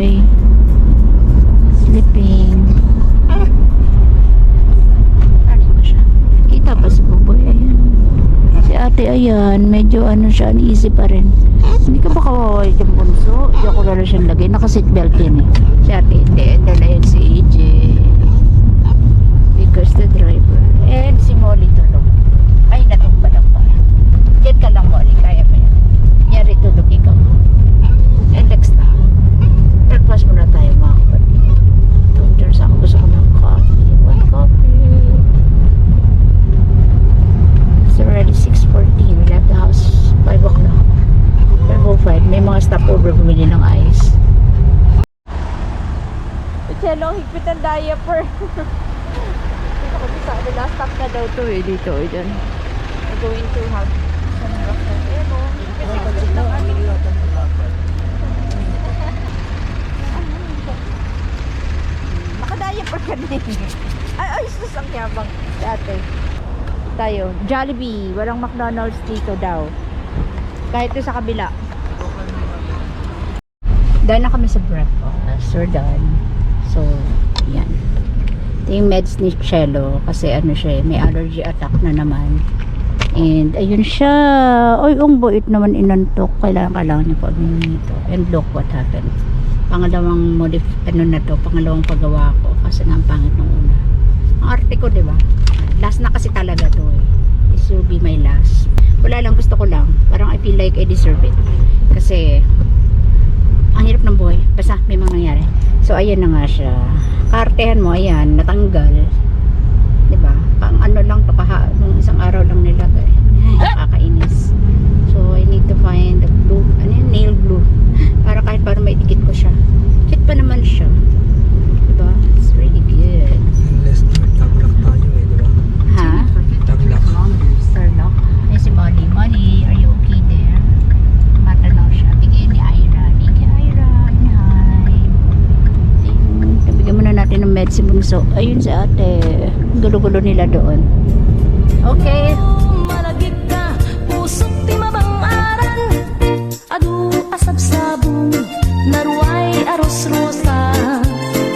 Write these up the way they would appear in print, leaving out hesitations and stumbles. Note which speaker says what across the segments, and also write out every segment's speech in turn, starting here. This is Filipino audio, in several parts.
Speaker 1: boy. Sleeping. Ano mo siya? Kita pa si Buboy. Ayan. Si ate ayan, medyo ano siya, uneasy pa rin. Hindi ka ba kawawa yung bunso? Hindi ako lalo siyang lagay. Naka-seatbelt yan eh. Si ate, hindi. Ito na yun si AJ. Because the driver. And si Molly tulog. Ay, natumba lang pala. Diyan ka lang, Molly. Kaya pa yan. Nyari tulog ikaw. And next na. Breakfast muna tayo mga kapatid. Cheers ako. Gusto ko ng coffee. One coffee. It's already 6:14. We left the house 5 o'clock. 5:05. May mga stopover bumili ng ice. Chelo, higpit ang diaper. Dito ko sa last stop na daw to eh. Dito eh dyan. We're going to have some breakfast. Eh mo, higpit ng ano. Naka-diaper ka na eh. Ay, sus ang yabang dati. Tayo, Jollibee. Walang McDonald's dito daw. Kahit ito sa kabila. Dahil na kami sa breakfast. We're done. So, yan. Ito yung meds ni Chelo. Kasi ano siya, may allergy attack na naman. And, ayun siya. Oy, ang buit naman inantok. Kailangan niya po nito. And look what happened. Pangalawang pangalawang paggawa ko. Kasi nga ang pangit ng una. Ang arte ko, diba? Last na kasi talaga to eh. This will be my last. Wala lang, gusto ko lang. Parang I feel like I deserve it. Kasi, ang hirap ng buhay. Basta, may mga nangyari. So, ayan na nga siya. Kaartehan mo, ayan, natanggal. Diba? Pang ano lang, nung isang araw lang nilagay. Nakakainis. So, I need to find the glue. Ano yun? Nail glue. Para kahit para maidikit ko siya. Cute pa naman siya. Diba? It's really good.
Speaker 2: Unless taglak tayo eh, diba?
Speaker 1: Ha?
Speaker 2: Taglak.
Speaker 1: Sherlock. Ay, si Molly. Molly, are you okay there? Matanaw siya. Bigyan ni Ira. Thank you, Ira. Hi. Bigyan muna natin ng med si Bunso. Ayun si ate. Gulo-gulo nila doon. Okay.
Speaker 3: Malagig ka, pusok ti mabang-aran. Adu asab-sabong, naruay aros-rosa.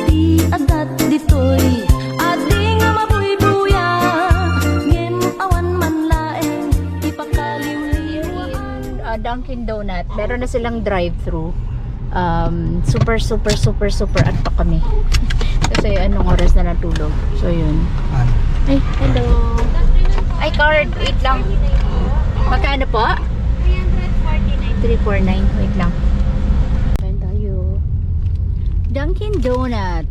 Speaker 3: Di adat ditoy, adi nga mabuy-buya. Ngem awan man laeng, ipakaliw-liwaan.
Speaker 1: Dunkin Donut. Meron na silang drive-thru. Super antok kami. Kasi anong oras na natulog. So yun. Ay, hello. Ay, card. Wait lang. Magkano po? 349. Wait lang. Ayan tayo. Dunkin Donut.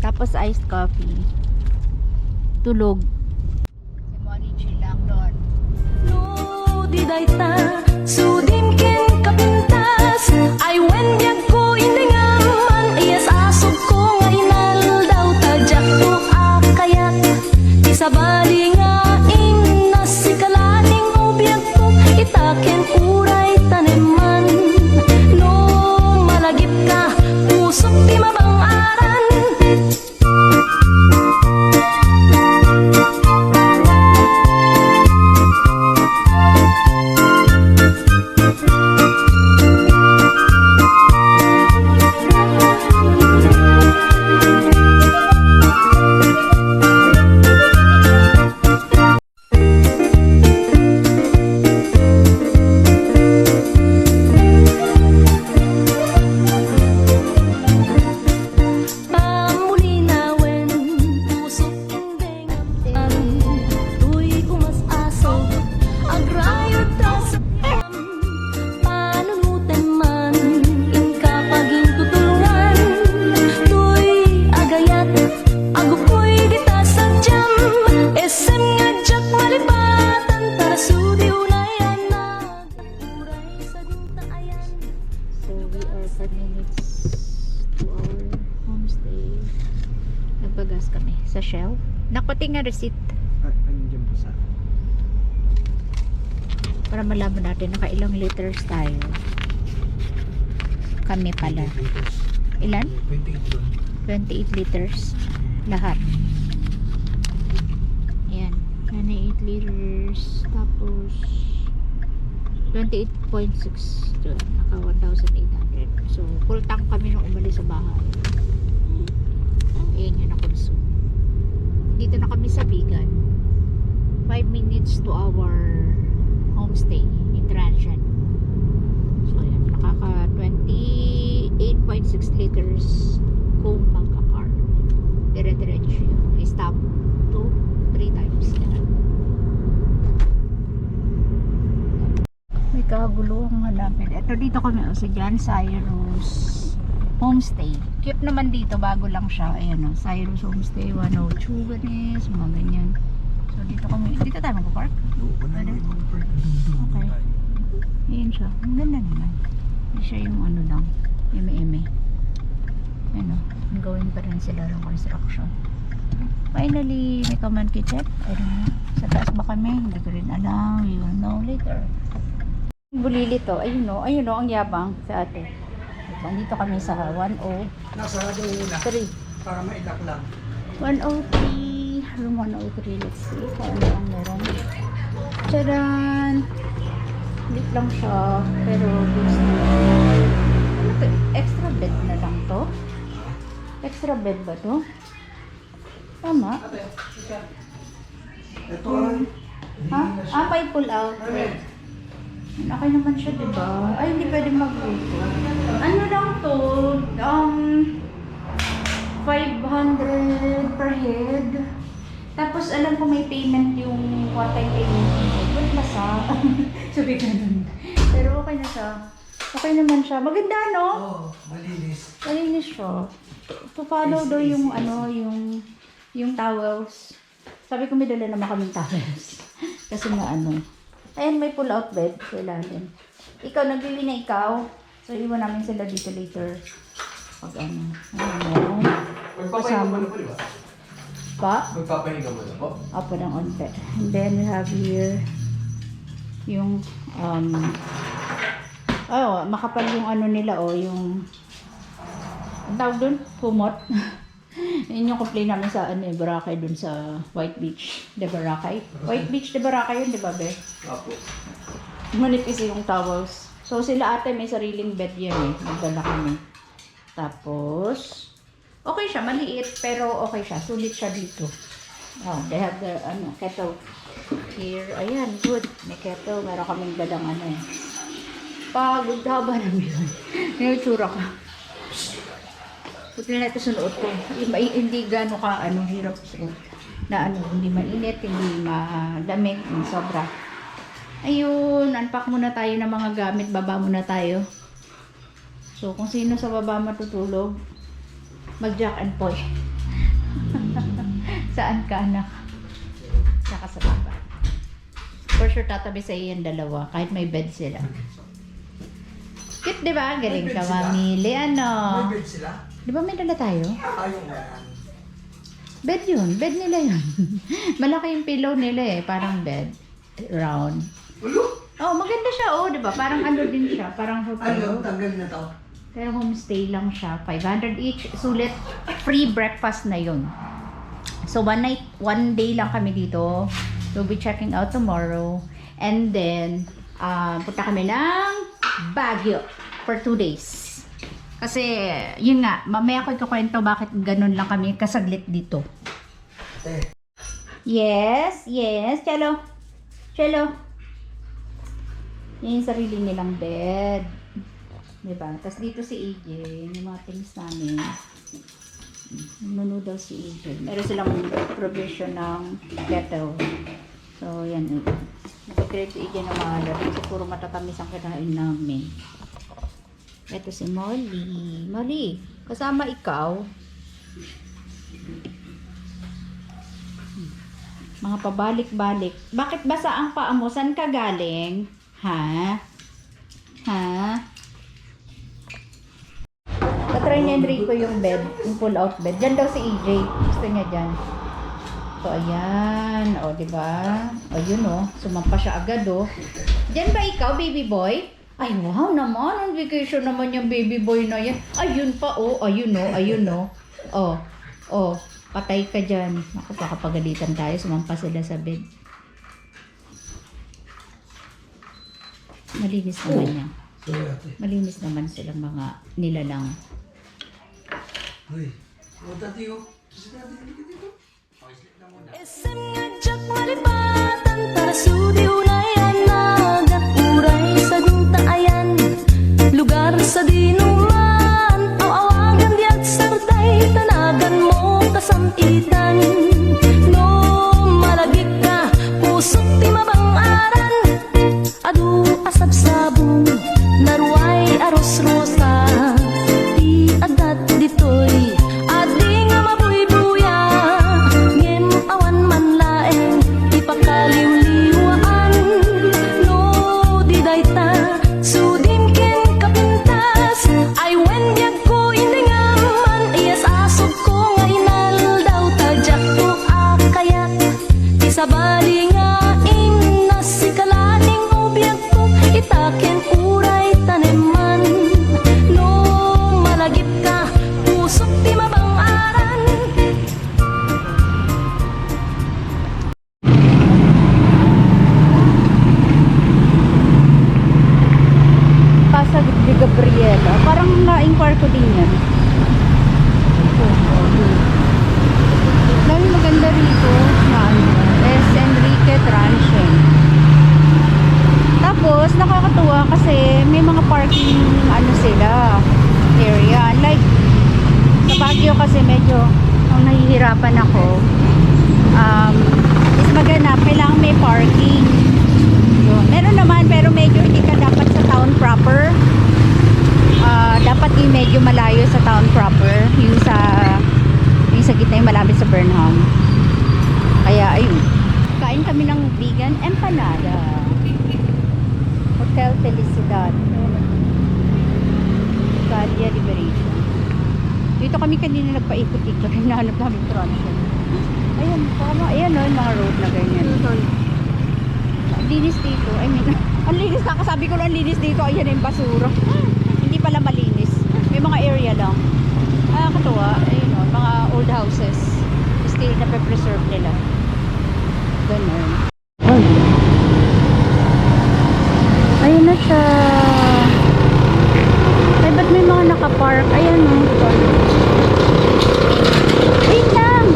Speaker 1: Tapos iced coffee. Tulog. Si Molly chill lang doon.
Speaker 3: No, di dayta, sudim ken kapintas. Ay when biyag ko iningaman, iyas asog ko nga inal daw tadyak to akayat. Isabali nga inas sikalaning ubiyag ko, itaken uray taneman. No, malagip ka, pusok di mabang-aran.
Speaker 1: Sa Shell. Nakpati nga receipt.
Speaker 2: Andiyan po sa...
Speaker 1: Para malaman natin nakailang liters tayo. Kami pala. Ilan?
Speaker 2: 28 doon.
Speaker 1: 28 liters. Lahat. Ayan. 28 liters. Tapos 28.6 yun. Naka 1,800. So, full tank kami nung umalis sa bahay. Ayan yun na consume. Dito na kami sa Bigan. 5 minutes to our homestay in Transient. So, ayan. Nakaka 28.6 liters kung magka-car. Dire-diretso yun. I stop 2-3 times. Ganun. May kaguluhang hanapin. Ito dito kami sa John Cyrus Homestay. Cute naman dito, bago lang siya. Ayan o, Cyrus Homestay 102 ganis, mga ganyan. So dito kami, dito tayo magpa-park. Pwede? Okay. Ayan siya, ang ganda naman. Hindi siya yung ano lang, eme-eme. Ayan o, going pa rin sila ng construction. Finally, may command kitchen. I don't know, sa taas ba kami? Hindi ko rin alam, we will know later. Bulili to, ayun o, ang yabang sa ate. Nandito kami sa 103.
Speaker 2: Nasarado muna. Para mailak lang.
Speaker 1: 103. Room 103. Let's see kung ano ang meron. Tcharan! Lit lang siya. Pero gusto. Ano to? Extra bed na lang to? Extra bed ba to? Tama?
Speaker 2: Ito ay.
Speaker 1: Ha? May pull out. Okay naman siya, diba? Ay, hindi pwede mag-auto. Ano lang to? 500 per head. Tapos, alam ko may payment yung one-time payment. Wait na siya. Sabi ka nun. Pero okay na siya. Okay naman siya. Maganda, no?
Speaker 2: Oo, malinis.
Speaker 1: Malinis siya. To-follow daw yung, yung towels. Sabi ko may dala naman kaming towels. Kasi nga ayan, may pull-out bed sa ilalim. Ikaw, nagbili na ikaw. So, iwan namin sila dito later. Pag meron.
Speaker 2: Magpapahinga mo na po, di ba?
Speaker 1: Pa?
Speaker 2: Magpapahinga mo na po.
Speaker 1: Apo ng onte. And then, we have here yung, makapal yung nila, yung, ang tawag dun? Kumot. Yun yung complain namin sa Boracay dun sa White Beach de Boracay. White Beach de Boracay yun, di ba, Be?
Speaker 2: Apo.
Speaker 1: Manipis yung towels. So, sila ate may sariling bed yan Nagdala kami. Tapos, okay siya, maliit, pero okay siya. Sulit siya dito. Oh, they have the, kettle here. Ayan, good. May kettle. Meron kaming dalang Pagod haba namin yun. May tsura ka. Puti na ito sunuot ko. Hindi gano'n ka, hirap suot. Na hindi mainit, hindi madamig, sobra. Ayun, unpack muna tayo ng mga gamit. Baba muna tayo. So, kung sino sa baba matutulog, mag-jack and poy. Saan ka, anak? Saka sa baba. For sure, tatabi sa iyo yung dalawa, kahit may bed sila. Cute, di ba? Galing ka mamili,
Speaker 2: May bed sila?
Speaker 1: Di ba may dala tayo?
Speaker 2: Ayong yan.
Speaker 1: Bed yun. Bed nila yun. Malaki yung pillow nila parang bed. Round.
Speaker 2: Ulo?
Speaker 1: Oh, maganda siya. Oh, di ba? Parang din siya. Parang hotel.
Speaker 2: Tanggal na to.
Speaker 1: Pero homestay lang siya. 500 each. Sulit. Free breakfast na yun. So, one day lang kami dito. We'll be checking out tomorrow. And then, punta kami ng Baguio for 2 days. Kasi, yun nga, mamaya ko ikukwento bakit ganun lang kami kasaglit dito. Yes, Chelo. Yan yung sarili nilang bed. Diba? Tapos dito si AJ, yung mga things namin. Nanoodle si AJ. Meron silang provision ng kettle. So, yan. Nag-create si AJ ng mga laro. So, puro matatamis ang kinain namin. Ito si Molly. Molly, kasama ikaw. Mga pabalik-balik. Bakit basa ang paa mo? Saan ka galing? Ha? Patry ni Enrico yung bed. Yung pull-out bed. Diyan daw si EJ. Gusto niya dyan. So, ayan. O, diba? O, yun sumampa siya agad Diyan ba ikaw, baby boy? Ay, wow naman. On vacation naman yung baby boy na yan. Ayun pa, ayun. Patay ka dyan. Ako, baka pagalitan tayo. Sumampa sila sa bed. Malinis naman yan.
Speaker 2: Sorry ate.
Speaker 1: Malinis naman silang mga nilalang.
Speaker 2: Uy. O dati oh. Kasi dati dito. Pakislip na muna.
Speaker 3: SM nga jak malipatan para sudi unayan nagaturay sa dintaayan lugar sa dinuman awagan diag sarday tanagan mo kasampitan no malagip ka pusok ti mabang-aran adu asab-sabong naruay aros rosa ti adat ditoy adi nga mabuy-buya ngem awan man laeng ipakaliw-liwaan no di dayta sudim ken kapintas ay when biag ko indingam man iyas asog ko nga inal daw tadyak ko akayak ti sabali nga inasikalaning ubyag ko itaken uray taneman no malagip ka pusok ti mabang-aran
Speaker 1: Pasag de Gabriela. Parang na-inquire ko din yan. Dahil maganda rito na ano, S. Enrique Transient. Tapos, nakakatuwa kasi may mga parking ano sila, area. Like, sa Baguio kasi medyo ang nahihirapan ako. Is maganda, kailangan may parking. Yun. Meron naman, pero medyo hindi ka dapat sa town proper. Dapat yung medyo malayo sa town proper. Yung sa gitna yung malapit sa Burnham. Kaya, ayun. Kain kami ng vegan empanada. Hotel Felicidad. Calia Liberation. Dito kami kanina nagpaikot-ikot. Hinahanap namin transient. Ayun, ayan o, yung mga road na ganyan. Ang linis dito. I mean, ang linis na. Kasabi ko lang ang linis dito. Ayan yung basura. Hindi pala malinis. May mga area lang. Katuwa. Ayun o, mga old houses. Still na preserve nila. Ganun. Ayun na siya. Ay, ba't may mga nakapark? Ayan o. Wait lang!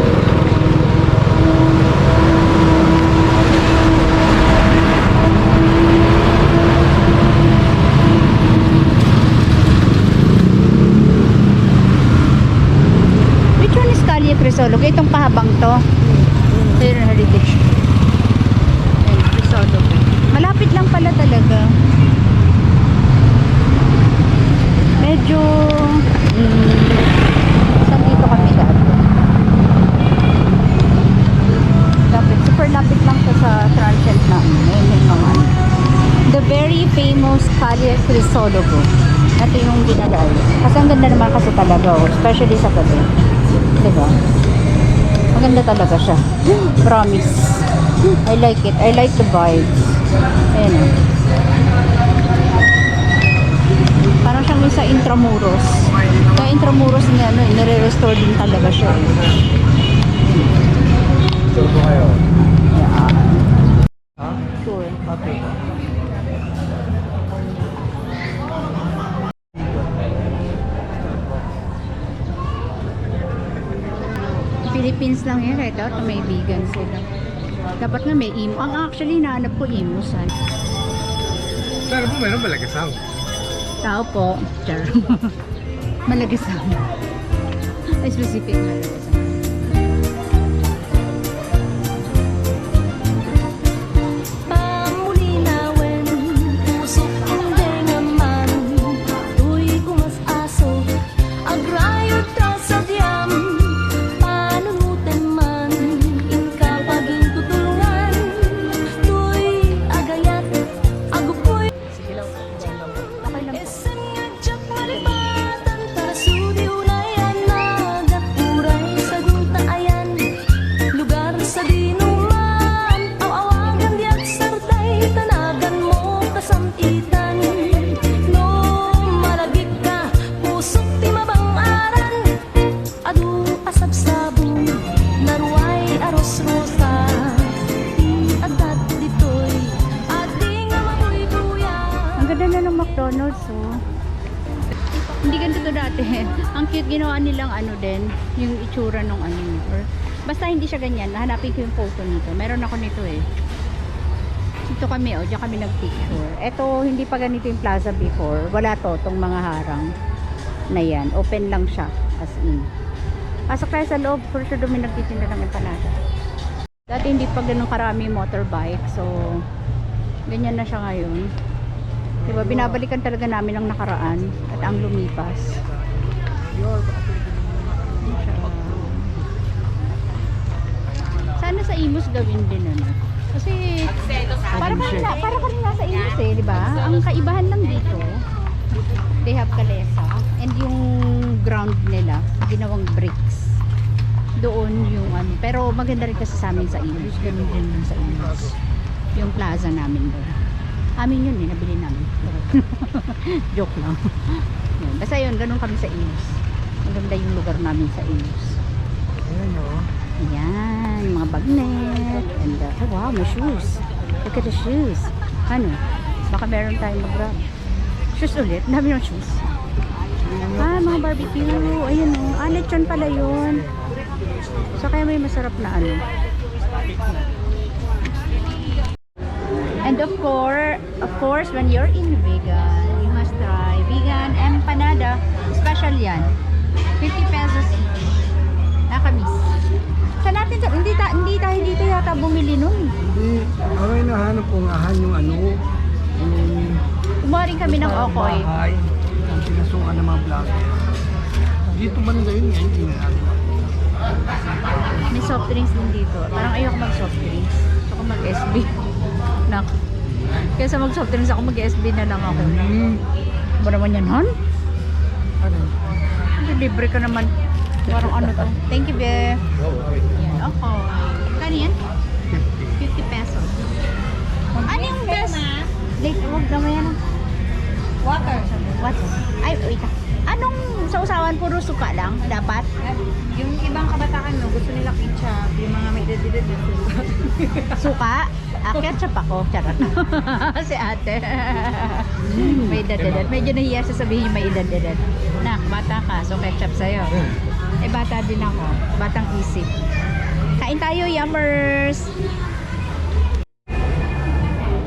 Speaker 1: Which one is Calle Crisolog? Itong pahabang to. Ito yung heritage. Ayun, Crisolog. Malapit lang pala talaga. Medyo saan dito kami dati? Lapit, super lapit lang siya sa transient na may mga the very famous Calle Crisologo. Ito yung dinadaan. Kasi ang ganda naman kasi talaga, oh, especially sa gabi. Diba? Maganda talaga siya. Promise. I like it. I like the vibes. Ayan o. Parang siyang yung sa Intramuros. Sa Intramuros niya, ano, nire-restore din talaga siya.
Speaker 2: Sure po kayo.
Speaker 1: Yeah.
Speaker 2: Ha?
Speaker 1: Sure.
Speaker 2: Okay.
Speaker 1: Philippines lang yan. I thought may vegan sila. Dapat nga may imo. Ang actually nahanap ko imusan.
Speaker 2: Pero po meron malagasang.
Speaker 1: Tao po. Char. Malagasang. Ay, specific malagasang.
Speaker 3: Pamulinawin, pusok kundengaman, tuy kumas-aso, agrayod ka sa diyam, panunutin man, inka paging tutulungan, tuy agayat, agupoy.
Speaker 1: Okay lang po.
Speaker 3: SM nga jak malipatan, para sudi unayan nagakuray sa
Speaker 1: McDonald's, oh. Hindi ganito to dati. Ang cute, ginawa nilang ano din, yung itsura nung ano. Or, basta hindi siya ganyan. Hanapin ko yung photo nito. Meron ako nito eh. Dito kami, oh. Diyan kami nag-picture. Ito, hindi pa ganito yung plaza before. Wala to, tong mga harang na yan. Open lang siya, as in. Pasok tayo sa loob. For sure, doon may nagtitinda ng empanada. Dati hindi pa ganun karami motorbike. So, ganyan na siya ngayon. Diba, binabalikan talaga namin ang nakaraan at ang lumipas. Sana sa Imus gawin din ano. Kasi para ka rin nasa Imus eh, di ba? Ang kaibahan lang dito, they have kalesa and yung ground nila ginawang bricks. Doon yung ano, pero maganda rin kasi sa amin sa Imus, ganun din dun sa Imus. Yung plaza namin doon. Amin yun eh, nabili namin. Joke lang. Yun. Basta yun, ganun kami sa Imus. Maganda yung lugar namin sa Imus.
Speaker 2: Ayan o.
Speaker 1: Ayan, mga bagnet. And oh wow, may shoes. Look at the shoes. Ano? Baka meron tayong mag-grab. Shoes ulit? Dami ng shoes. Ah, mga barbecue. Ayan o. Ah, lechon pala yun. So kaya may masarap na ano. And of course, when you're in vegan, you must try vegan empanada. Special yan. 50 pesos each. Nakamis. Sa natin, hindi tayo dito yata bumili nun.
Speaker 2: Hindi. Ako yung nahanap ko ngahan yung ano. Yung
Speaker 1: Kumuha rin kami ng okoy.
Speaker 2: bahay. Ang pinasukan ng mga vlogger. Dito banda yun ngayon. Hindi na natin.
Speaker 1: May soft drinks din dito. Parang ayoko mag soft drinks. Gusto ko mag SB. Nak. Kaya sa mag soft drinks ako, mag SB na lang ako. Ba naman yan, hon?
Speaker 2: Ano?
Speaker 1: Libre ka naman. Parang ano to. Thank you, be. Yan, okay. Kano yan? 50 pesos. Ano yung best? Late, huwag naman yan.
Speaker 4: Water.
Speaker 1: Water. Ay, wait. Anong sausawan? Puro suka lang? Dapat?
Speaker 4: Yung ibang kabataan no, gusto nila ketchup. Yung mga may dadidad na suka.
Speaker 1: Suka? Ah, ketchup ako. Charot. Si ate. May edad-edad. Medyo nahiya siya sabihin may edad-edad. Nak, bata ka. So, ketchup sa'yo. Eh, bata din ako. Batang isip. Kain tayo, yummers!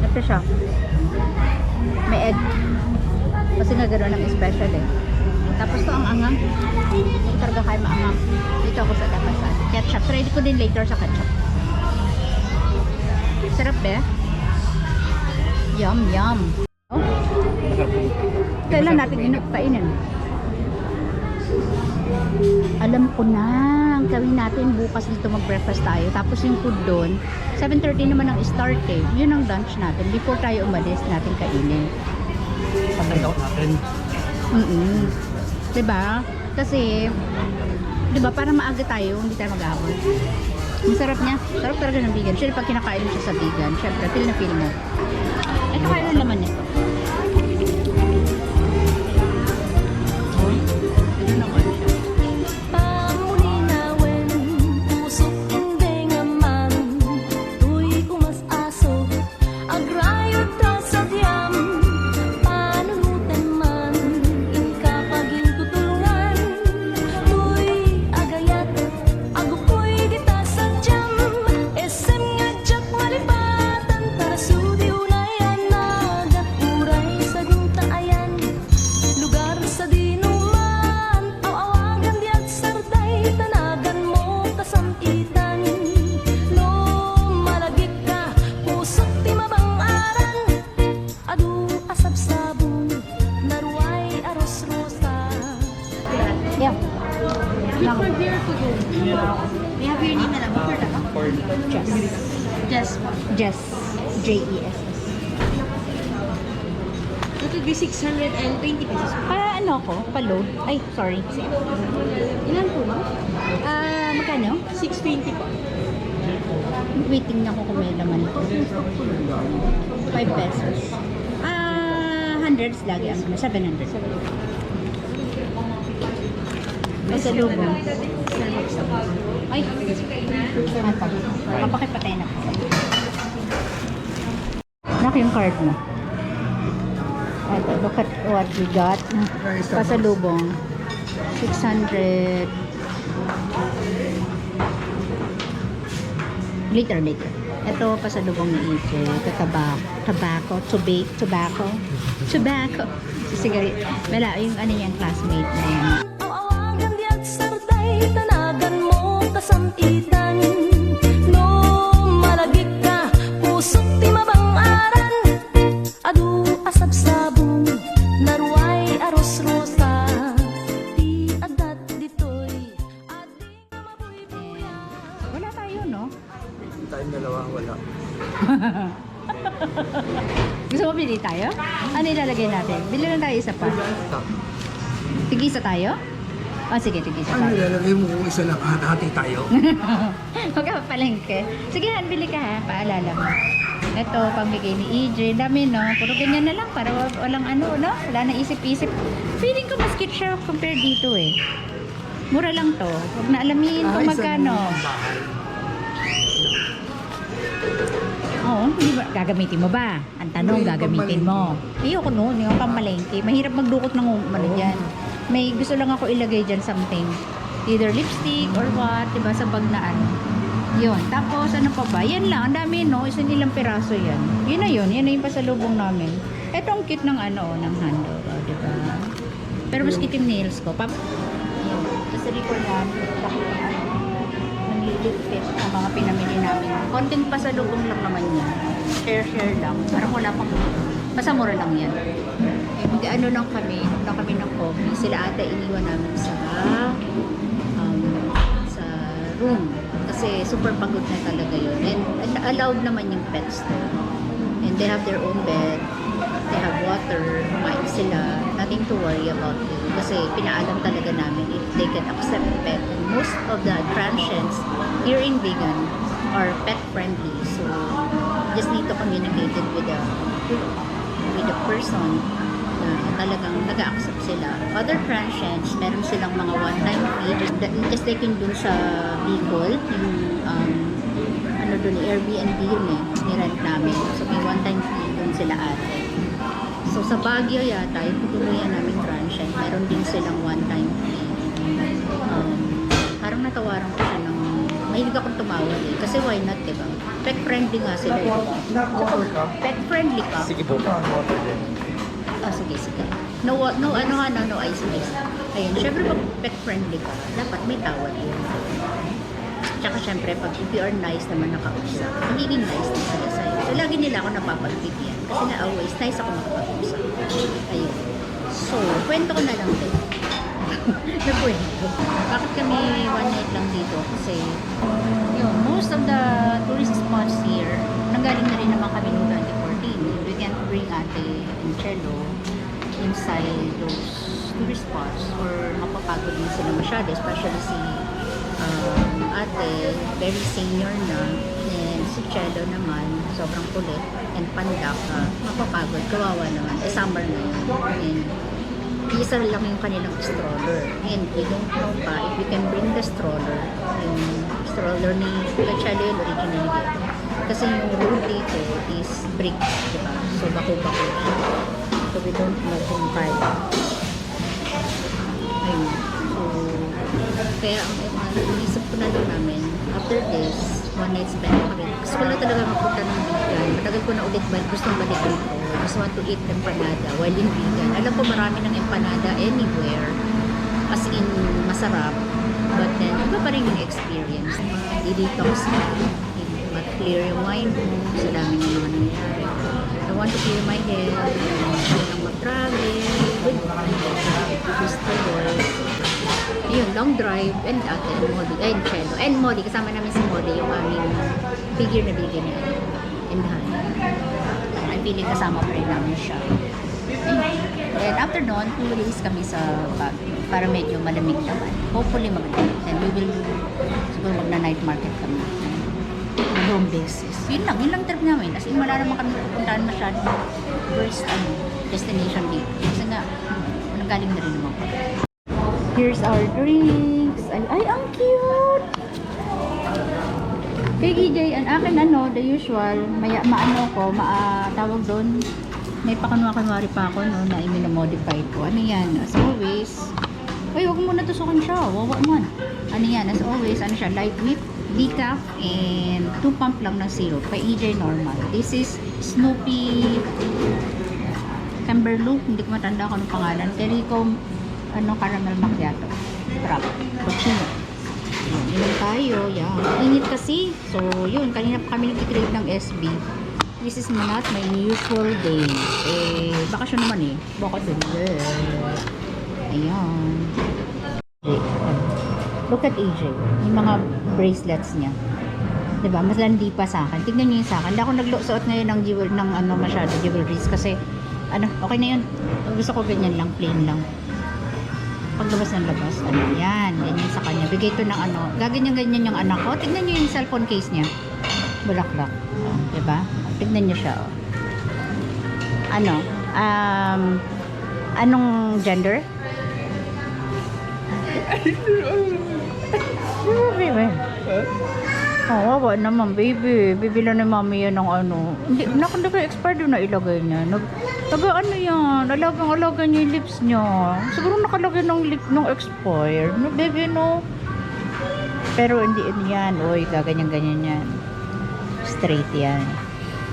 Speaker 1: Ito siya. May egg. Kasi nga gano'n ang special eh. Tapos to ang angang. Hindi talaga kayo maangang. Dito ako sa tapasan. Ketchup. Try ko din later sa ketchup. Sarap eh. Yum, yum. Oh. Kailan natin kainin? Alam ko na. Ang gawin natin bukas dito mag-breakfast tayo. Tapos yung food doon, 7:30 naman ang start eh. Yun ang lunch natin. Before tayo umalis, natin kainin.
Speaker 2: Pag-out natin.
Speaker 1: Diba? Kasi, diba, para maaga tayo, hindi tayo mag-abot. Ang sarap niya. Sarap talaga ng vegan. Siyempre, pag kinakain mo siya sa vegan, syempre, feel na feel mo. Ito kaya lang naman nito. Ito naman siya.
Speaker 3: Pamulinawin, pusok hindi nga man, tuy umas-aso, agrayo ta sa tiyam, panunutan man, inkapaging tutulungan, tuy agayat, agupoy dita sa tiyam, esem nga tsak malipatan, para sudi unayan naga, uray sa gunta ayan, lugar sa dinuman, awagan diat sarday, tanagan mo kasampitan, lumalagik ka, pusok ti mabang-aran, adu asab-sabong, naruay aros rosa.
Speaker 1: Yeah.
Speaker 4: We have your name na lang.
Speaker 1: Jess.
Speaker 4: Just.
Speaker 1: Jess. J-E-S-S.
Speaker 4: That would be 620 pesos.
Speaker 1: Para ano ko? Pa-load? Ay, sorry.
Speaker 4: Ilan po ba?
Speaker 1: Magkano?
Speaker 4: 620 po.
Speaker 1: Waiting na ko kung may laman ito. 5 pesos. Hundreds lagi ang 700. May salubong. Ay, ata. Papakipatay na ko. Nak yung card mo. Ito, look at what we got. Pasalubong. 600. Later. Ito, pasalubong ni EJ. Ito, tobacco. Sigarit. Wala, yung ano yung classmate na yan.
Speaker 3: Awagan diat sarday tanagan mo kasampitan. No malagik ka pusok ti mabang-aran. Adu asab-sabong naruay aros rosa. Ti adat ditoy adi mabuy.
Speaker 1: Wala tayo, no?
Speaker 2: Tayong dalawa, wala.
Speaker 1: Gusto mo pili tayo? Ano ilalagay natin? Bili lang tayo isa pa. Tigisa tayo? Sige, tigisa
Speaker 2: Ano
Speaker 1: tayo.
Speaker 2: ilalagay mo kung isa lang? Hati tayo.
Speaker 1: Huwag ka palengke. Sige, Han, bili ka ha. Paalala mo. Ito, pambigay ni EJ. Dami, no? Puro ganyan na lang para walang ano, no? Wala na isip-isip. Feeling ko mas cute siya compare dito eh. Mura lang to. Huwag na alamin kung magkano. Oo, hindi ba? Gagamitin mo ba? Ang tanong,
Speaker 2: Hindi,
Speaker 1: gagamitin mo. Ayoko no, hindi ako pamalengke. Mahirap magdukot ng ano dyan. May gusto lang ako ilagay dyan something. Either lipstick or what, diba, sa bag na ano. Yun. Tapos, ano pa ba? Yan lang. Ang dami, no? Isa nilang piraso yan. Yun na yun. Yan na yung pasalubong namin. Ito ang cute ng ano, ng handle. Oh, diba? Pero mas cute yung nails ko. Yun. Tapos record namin. Nanglilipit ang mga pinamili namin. Konting pasalubong lang naman yan. Share lang. Parang wala pang... Basta mura lang yan. And ano lang kami ng coffee. Sila ata iniwan namin sa room. Kasi super pagod na talaga yun. And allowed naman yung pets to. And they have their own bed. They have water. Kumain sila. Nothing to worry about it. Kasi pinaalam talaga namin if they can accept pet. And most of the transients here in Vegan are pet friendly. So, just need to communicate it with the person na talagang nag-accept sila. Other transients, meron silang mga one-time fee. Just like yung dun sa Bicol, yung ano dun, Airbnb yun eh, nirent namin. So may one-time fee dun sila ate. So sa Baguio yata, yung tutuluyan namin transient, meron din silang one-time fee. Parang natawaran ko siya ng mahilig akong tumawag eh. Kasi why not, diba? Pet friendly nga sila.
Speaker 2: Naka-water ka?
Speaker 1: Pet friendly ka.
Speaker 2: Sige po. Naka-water din.
Speaker 1: Sige. No ice. Ayun, syempre pag pet friendly ka, dapat may tawad yun. Tsaka syempre, pag if you are nice naman nakausap, magiging nice din sila sa'yo. So, lagi nila ako napapagbibigyan. Kasi na always, nice ako makapag-usap. Ayun. So, kwento ko na lang din. Nakwento. Bakit kami one night lang dito? Kasi, yun, most of the tourist spots here, nanggaling na rin naman kami noong 2014. We can't bring Ate and Cello inside those tourist spots or mapapagod din sila masyado, especially si Ate, very senior na, and si Cello naman, sobrang kulit, and pandak, mapapagod, kawawa naman, summer na yun, and isa lang yung kanilang stroller, and we don't know pa if we can bring the stroller, yung stroller ni Cello yung originally dito, kasi yung road dito is brick, diba? So bako-bako siya, so we don't know kung kaya. Ayun. Kaya ang inisip ko na lang namin, after this, one night spend kami. Gusto ko na talaga magpunta ng vegan. Matagal ko na ulit gustong balik dito. Just want to eat empanada while in vegan. Alam ko marami ng empanada anywhere. As in, masarap. But then, iba pa rin yung experience. I-detox ka. Clear yung mind mo. Sa dami ng mga nangyari. I want to clear my head. Gusto lang mag-travel. Gusto yun, long drive, and Ate, and Molly, and Cello, and Molly, kasama namin si Molly, yung aming figure na bigyan niya, and Han. I'm feeling kasama pa rin namin siya. And after noon, 2 days kami sa Baguio, para medyo malamig naman. Hopefully maganda. And we will, siguro magna-night market kami. Home basis. Yun lang trip namin. As in, wala naman kami pupuntahan masyado first destination dito. Kasi nga, nanggaling na rin naman ko. Here's our drinks. Ay, ang cute! Kay EJ, ang akin the usual, tawag doon, May pakunwa-kunwari pa ako, no, na i-modify ko. Ano yan? As always, ay, huwag mo na tusukan siya. Wawa man. Ano yan? As always, ano siya? Light whip, decaf, and 2 pump lang ng syrup. Kay EJ normal. This is Snoopy Camberloo. Hindi ko matanda kung anong pangalan. Perico, ano, caramel macchiato. Crap. Cochino. Inom tayo. Yan. Init kasi. So, yun. Kanina pa kami nag-create ng SB. This is not my usual day. Eh, bakasyon naman eh. Baka dun. Ayan. Look at AJ. Yung mga bracelets niya. Diba? Mas landi pa sa akin. Tignan niyo yung sa akin. Hindi ako nagsuot ngayon ng ano masyado jewelries kasi ano, okay na yun. Gusto ko ganyan lang, plain lang. Paglabas ng labas, ano, yan. Ganyan sa kanya. Bigay ito ng ano. Gaganyan-ganyan yung anak ko. Tignan niyo yung cellphone case niya. Bulaklak. Oh, diba? Tignan niyo siya. Oh. Ano? Anong gender? Baby. Oo, oh, naman, baby. Bibila ni mami yan ng ano. Hindi, naka-expired na ilagay niya. Ano yan? Alagang-alaga niya yung lips niya. Siguro nakalagay ng lip nung expired. No, baby, no? Pero hindi yan. Uy, gaganyan-ganyan yan. Straight yan.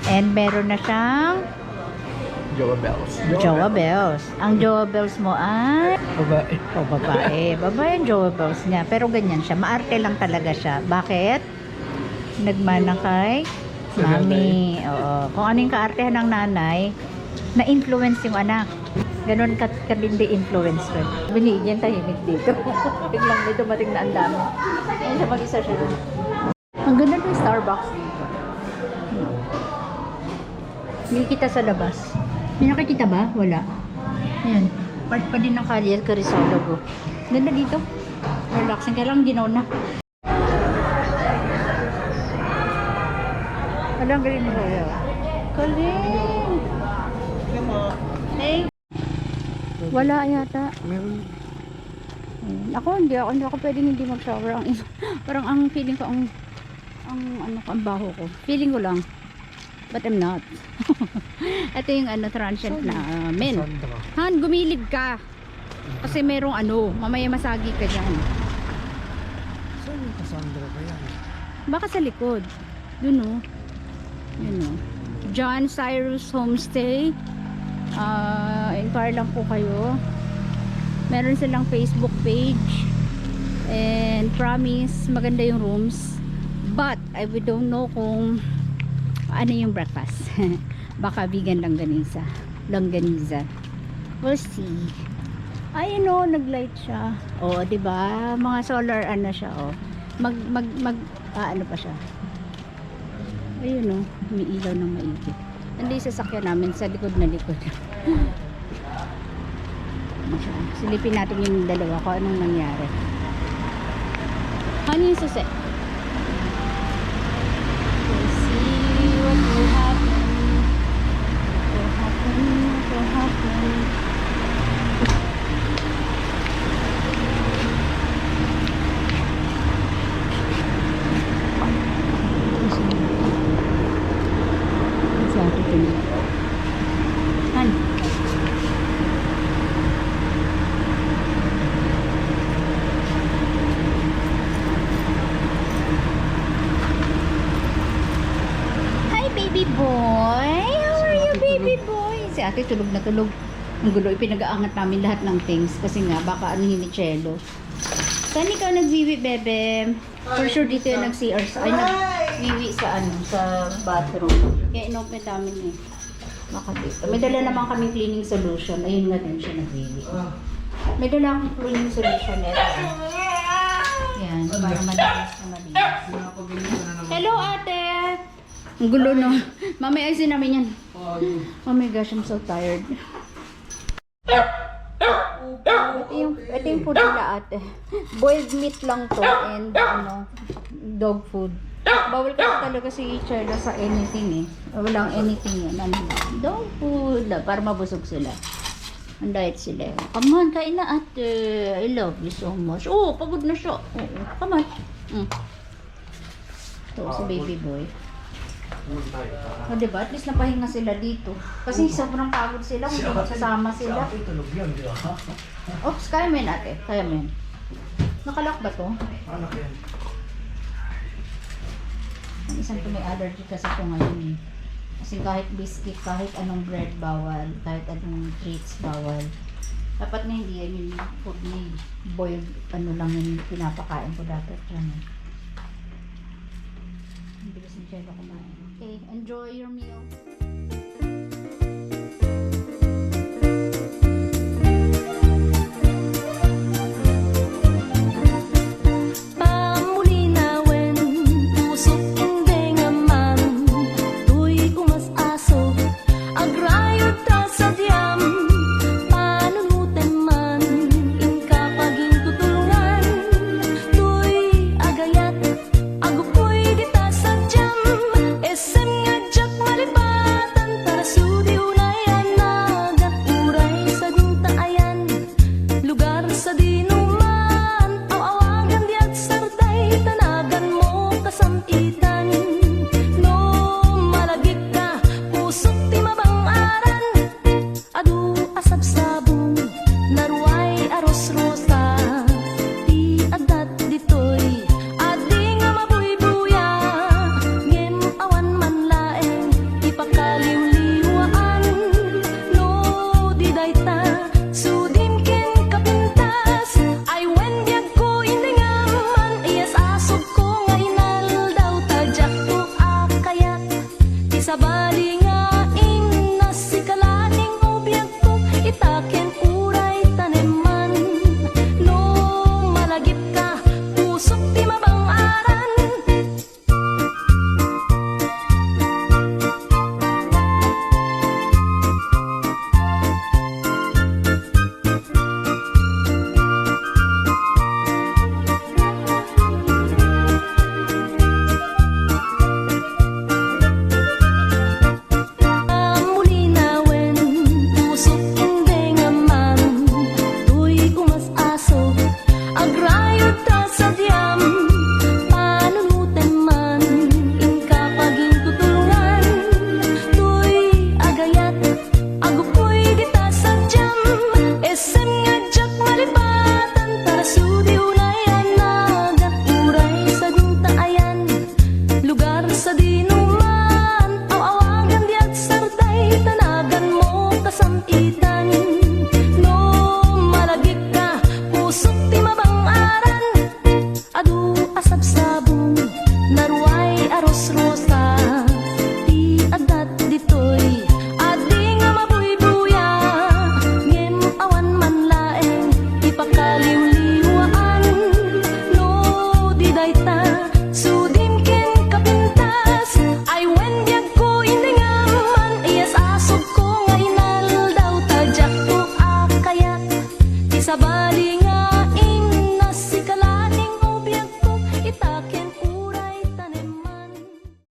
Speaker 1: And meron na siyang
Speaker 2: Jowa Bells.
Speaker 1: Jowa Bells. Ang Jowa Bells mo ay
Speaker 2: Babae.
Speaker 1: o babae. Babae ang Jowa Bells niya. Pero ganyan siya. Maarte lang talaga siya. Bakit? Nagmana kay mami. Oo. Kung ano yung kaartehan ng nanay, na-influence yung anak. Ganon kabindi influence ko. Binigyan tahimik dito. Biglang may dumating na ang dami. Ayun siya, mag-isa siya. Ang ganda ng Starbucks dito. Hindi kita sa labas. May nakikita ba? Wala. Ayan. Part pa din ng Calle Carisologo. Ganda dito. Relaxing. Kaya lang ginaw na. Alam galing mo kaya. Galing! Hey! Wala yata.
Speaker 2: Meron.
Speaker 1: Ako hindi ako pwedeng hindi mag-shower. Parang ang feeling ko ang baho ko. Feeling ko lang. But I'm not. Ito yung transient na men.
Speaker 2: Sandra.
Speaker 1: Han, gumilid ka. Kasi merong mamaya masagi ka dyan.
Speaker 2: Saan yung Cassandra ba yan?
Speaker 1: Baka sa likod. Dun o. Yun o. John Cyrus Homestay. Inquire lang po kayo. Meron silang Facebook page. And promise, maganda yung rooms. But, we don't know kung ano yung breakfast. Baka vegan langganisa. We'll see. Ayun o, naglight siya. O, diba? Mga solar siya o. Ano pa siya. Ayun o, umiilaw ng maigi. Nandun yung sasakyan namin sa likod na likod. Silipin natin yung dalawa kung anong nangyari. Ano yung susi? We'll see what will happen. What will happen. Baby boy, how are you, baby boy? Si ate tulog na tulog. Ang gulo, ipinag-aangat namin lahat ng things kasi nga baka anuhin ni Chelo. Saan ikaw nagwiwi, bebe? For sure dito yung nag-CR ay nagwiwi sa sa bathroom. Kaya inopen namin eh. Baka dito. May dala naman kami cleaning solution. Ayun nga din siya nagwiwi. May dala akong cleaning solution eh. Yan, para malinis na malinis. Hello, ate! Ang gulo, no? Mamaya ayusin namin yan. Oh my gosh, I'm so tired. Ito yung food nila, ate. Boiled meat lang to and dog food. Bawal kasi talaga si Chela sa anything eh. Walang anything yan. Dog food. Para mabusog sila. Ang diet sila. Come on, kain na, ate. I love you so much. Oh, pagod na siya. Come on. Ito si baby boy.
Speaker 2: Pumunta tayo para.
Speaker 1: O diba? At least napahinga sila dito. Kasi sobrang pagod sila kung kasama
Speaker 2: Si
Speaker 1: sila.
Speaker 2: ate tulog yan, di ba?
Speaker 1: Oops, kaya men ate. Kaya men. Nakalak ba to?
Speaker 2: Anak yan.
Speaker 1: Ang isang to may allergy kasi ko ngayon eh. Kasi kahit biscuit, kahit anong bread bawal, kahit anong treats bawal. Dapat na hindi yan yung food ni boiled ano lang yung pinapakain ko dapat yan. Ang bilis ni Jello kumain. Okay, enjoy your meal.